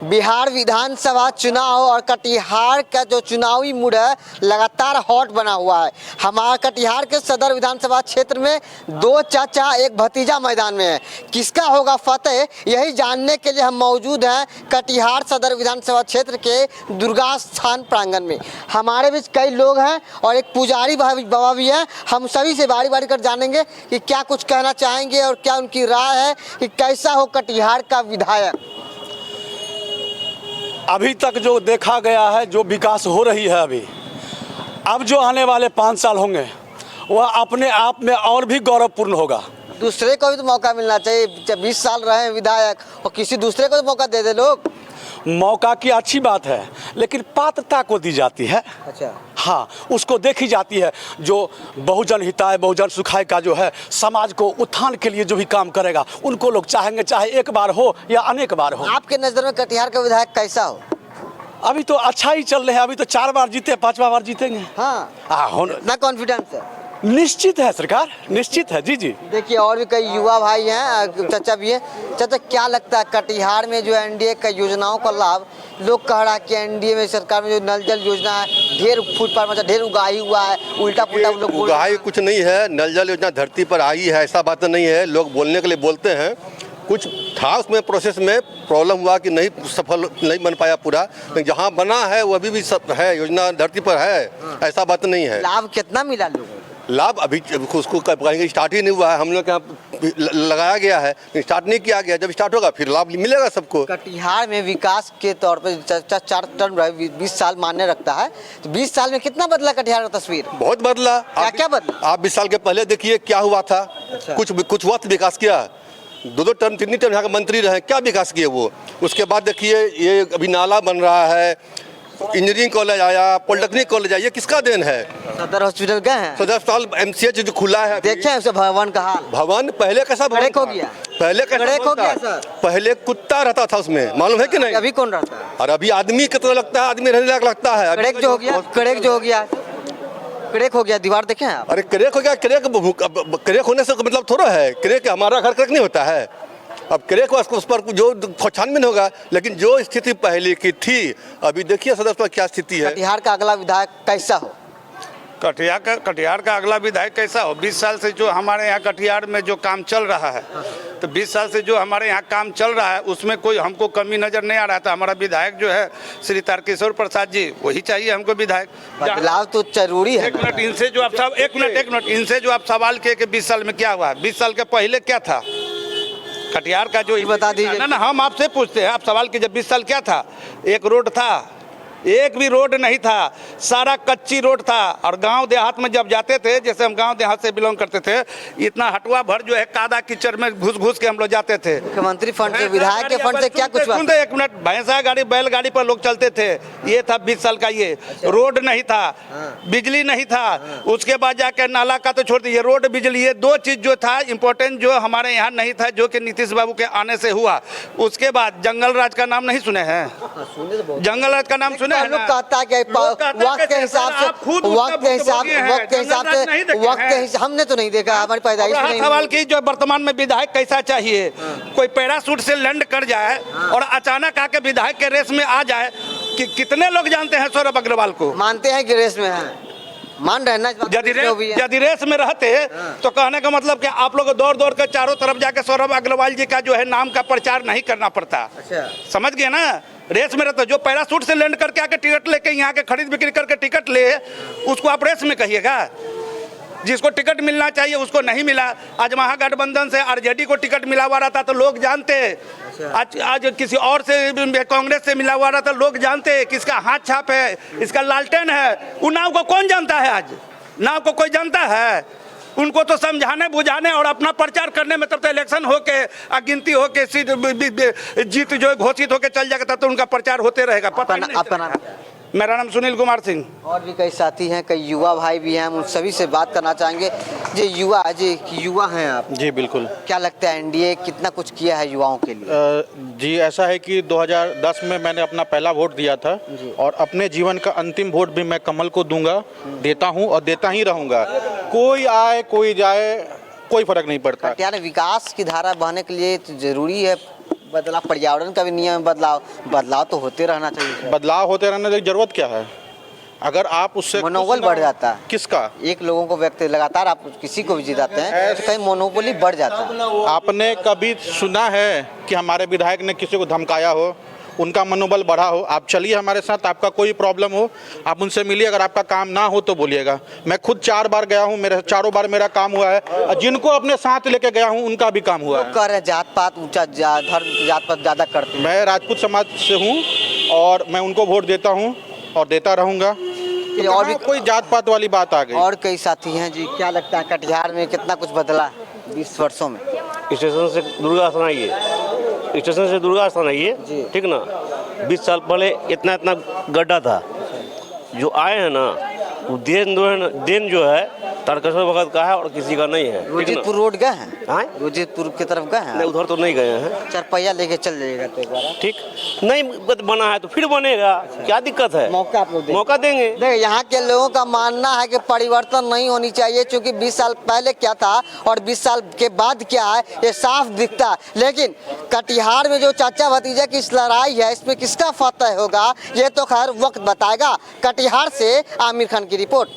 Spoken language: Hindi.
बिहार विधानसभा चुनाव और कटिहार का जो चुनावी मूड है लगातार हॉट बना हुआ है। हमारा कटिहार के सदर विधानसभा क्षेत्र में दो चाचा एक भतीजा मैदान में है। किसका होगा फतेह, यही जानने के लिए हम मौजूद हैं कटिहार सदर विधानसभा क्षेत्र के दुर्गा स्थान प्रांगण में। हमारे बीच कई लोग हैं और एक पुजारी बाबा भी हैं। हम सभी से बारी बारी कर जानेंगे कि क्या कुछ कहना चाहेंगे और क्या उनकी राय है कि कैसा हो कटिहार का विधायक। अभी तक जो देखा गया है, जो विकास हो रही है अब जो आने वाले 5 साल होंगे वह अपने आप में और भी गौरवपूर्ण होगा। दूसरे को भी तो मौका मिलना चाहिए। जब 20 साल रहे हैं विधायक और किसी दूसरे को तो मौका दे दे लोग। मौका की अच्छी बात है, लेकिन पात्रता को दी जाती है। अच्छा, हाँ, उसको देखी जाती है। जो बहुजन हिताय बहुजन सुखाय का जो है, समाज को उत्थान के लिए जो भी काम करेगा उनको लोग चाहेंगे, चाहे एक बार हो या अनेक बार हो। आपके नज़र में कटिहार का विधायक कैसा हो? अभी तो अच्छा ही चल रहे हैं। अभी तो 4 बार जीते, 5वां बार जीतेंगे। हाँ, इतना कॉन्फिडेंस है? निश्चित है सरकार, निश्चित है। जी जी। देखिए और भी कई युवा भाई हैं, चाचा भी हैं। चाचा, क्या लगता है कटिहार में जो एनडीए का योजनाओं का लाभ, लोग कह रहा है कि एनडीए में सरकार में जो नल जल योजना है ढेर फूट पर मतलब ढेर उगाही हुआ है, उल्टा पुल्टा लोग उगाही कुछ नहीं है। नल जल योजना धरती पर आई है ऐसा बात नहीं है। लोग बोलने के लिए बोलते हैं, कुछ था उसमें प्रोसेस में प्रॉब्लम हुआ कि नहीं सफल नहीं बन पाया पूरा, लेकिन जहाँ बना है वो अभी भी सब है, योजना धरती पर है, ऐसा बात नहीं है। लाभ कितना मिला लोगों को? लाभ अभी उसको कहेंगे स्टार्ट ही नहीं हुआ है। हम लोग यहाँ लगाया गया है, स्टार्ट नहीं किया गया। जब स्टार्ट होगा फिर लाभ मिलेगा सबको। कटिहार में विकास के तौर पर चर्चा 4 टर्म 20 साल मान्य रखता है, तो 20 साल में कितना बदला कटिहार का तस्वीर? बहुत बदला। क्या बदला? आप 20 साल के पहले देखिए क्या हुआ था। अच्छा। कुछ हुआ विकास किया। 2 टर्म 3 टर्म यहाँ के मंत्री रहे, क्या विकास किए वो। उसके बाद देखिए ये अभी नाला बन रहा है, इंजीनियरिंग कॉलेज आया, पॉलिटेक्निक कॉलेज आया, ये किसका देन है? सदर हॉस्पिटल गए हैं? सदर अस्पताल MCH जो खुला है, देखे उसे भवन का हाल? भवन पहले कैसा कड़ेक हो गया। पहले कड़ेक हो गया सर। पहले कुत्ता रहता था उसमें, मालूम है कि नहीं? अभी कौन रहता है? और अभी आदमी कितना लगता है, आदमी रहने लायक लगता है। कड़ेक जो हो गया, कड़ेक जो हो गया, कड़ेक हो गया। दीवार देखे हैं आप? अरे क्रेक हो गया। क्रेक होने से मतलब थोड़ा है क्रेक, हमारा घर क्रेक नहीं होता है। अब क्रेक उस पर जो छानबीन होगा, लेकिन जो स्थिति पहले की थी अभी देखिए सदर पर क्या स्थिति है। कटिहार का अगला विधायक कैसा हो? कटिहार का अगला विधायक कैसा हो? 20 साल से जो हमारे यहाँ कटिहार में जो काम चल रहा है, तो 20 साल से जो हमारे यहाँ काम चल रहा है उसमें कोई हमको कमी नज़र नहीं आ रहा था। हमारा विधायक जो है श्री तारकिशोर प्रसाद जी, वही चाहिए हमको विधायक। बदलाव तो जरूरी है। एक मिनट, इनसे जो आप सब एक मिनट इनसे जो आप सवाल किए कि 20 साल में क्या हुआ, 20 साल के पहले क्या था कटिहार का, जो बता दीजिए ना। हम आपसे पूछते हैं, आप सवाल कीजिए 20 साल क्या था? एक रोड था? एक भी रोड नहीं था, सारा कच्ची रोड था। और गांव देहात में जब जाते थे, जैसे हम गांव देहात से बिलोंग करते थे, इतना हटुआ भर जो है कादा कीचड़ में घुस के हम लोग जाते थे। मुख्यमंत्री फंड से, विधायक के फंड से क्या कुछ हुआ? एक मिनट, भैंसा गाड़ी बैलगाड़ी पर लोग चलते थे, ये था 20 साल का। ये रोड नहीं था, बिजली नहीं था। उसके बाद जाकर नाला का तो छोड़ दीजिए, रोड बिजली, ये 2 चीज जो था इम्पोर्टेंट, जो हमारे यहाँ नहीं था, जो कि नीतीश बाबू के आने से हुआ। उसके बाद जंगल राज का नाम नहीं सुने हैं? जंगल राज का नाम सुने? लोग कहता है कि वक्त के हिसाब से हमने तो नहीं देखा, हमारी पैदाइश में नहीं। सवाल की जो वर्तमान में विधायक कैसा चाहिए? कोई पैराशूट से लैंड कर जाए और अचानक आके विधायक के रेस में आ जाए। कि कितने लोग जानते हैं सौरभ अग्रवाल को? मानते हैं कि रेस में है, मान रहे हैं। यदि रेस में रहते तो कहने का मतलब कि आप लोग दौड़ दौड़ कर चारों तरफ जाके सौरभ अग्रवाल जी का जो है नाम का प्रचार नहीं करना पड़ता। अच्छा, समझ गए ना? रेस में रहता, जो पैराशूट से लैंड करके आके टिकट लेके यहाँ के खरीद बिक्री करके टिकट ले, उसको आप रेस में कहिएगा? जिसको टिकट मिलना चाहिए उसको नहीं मिला। आज महागठबंधन से आरजेडी को टिकट मिला हुआ रहता तो लोग जानते। आज किसी और से, कांग्रेस से मिला हुआ रहता, लोग जानते किसका हाथ छाप है, इसका लालटेन है। उन नाव को कौन जानता है? आज नाव को कोई जानता है? उनको तो समझाने बुझाने और अपना प्रचार करने में तब तक इलेक्शन होके गिनती होके जीत जो घोषित होके चल जाएगा, तब तो उनका प्रचार होते रहेगा। आपका नाम? मेरा नाम सुनील कुमार सिंह। और भी कई साथी हैं, कई युवा भाई भी हैं, हम उन सभी से बात करना चाहेंगे। जी युवा हैं आप? जी बिल्कुल। क्या लगता है एनडीए कितना कुछ किया है युवाओं के लिए? जी ऐसा है कि 2010 में मैंने अपना पहला वोट दिया था और अपने जीवन का अंतिम वोट भी मैं कमल को दूंगा, देता हूं और देता ही रहूंगा। कोई आए कोई जाए कोई फर्क नहीं पड़ता। कटिहार में विकास की धारा बहने के लिए तो जरूरी है बदलाव, पर्यावरण का भी नियम में बदलाव तो होते रहना चाहिए। बदलाव होते रहने की जरूरत क्या है? अगर आप उससे मनोबल खुश ना बढ़ हो- जाता है। किसका? एक लोगों को व्यक्ति लगातार आप किसी को भी जिताते हैं तो कहीं मोनोपोली बढ़ जाता है। आपने कभी सुना है कि हमारे विधायक ने किसी को धमकाया हो, उनका मनोबल बढ़ा हो? आप चलिए हमारे साथ, आपका कोई प्रॉब्लम हो आप उनसे मिलिए, अगर आपका काम ना हो तो बोलिएगा। मैं खुद 4 बार गया हूँ, मेरे चारों बार मेरा काम हुआ है, और जिनको अपने साथ लेके गया हूँ उनका भी काम हुआ है। कर रहे जात पात ऊंचा धर्म जात पात ज्यादा करते हैं। मैं राजपूत समाज से हूँ और मैं उनको वोट देता हूँ और देता रहूँगा। ये और और भी कोई जात पात वाली बात आ गई? और कई साथी हैं जी, क्या लगता है कटिहार में कितना कुछ बदला 20 वर्षों में? स्टेशन से दुर्गा स्थान आइए, स्टेशन से दुर्गा स्थान आइए, ठीक ना। 20 साल पहले इतना इतना गड्ढा था। जो आए हैं ना वो देन जो है तारकेश्वर भगत का है और किसी का नहीं है, ठीक ना। रोजितपुर रोड गए हैं? हाँ? रोजितपुर की तरफ गए हैं? नहीं, उधर तो नहीं गए हैं। 4 पहिया लेके चल जाइएगा तो एक बार। ठीक नहीं बना है तो फिर बनेगा, क्या दिक्कत है? मौका आप लोग देंगे। मौका देंगे। देखिए यहाँ के लोगों का मानना है कि परिवर्तन नहीं होनी चाहिए, क्योंकि 20 साल पहले क्या था और 20 साल के बाद क्या है ये साफ दिखता है। लेकिन कटिहार में जो चाचा भतीजा की इस लड़ाई है इसमें किसका फतह होगा ये तो खैर वक्त बताएगा। कटिहार से आमिर खान की रिपोर्ट।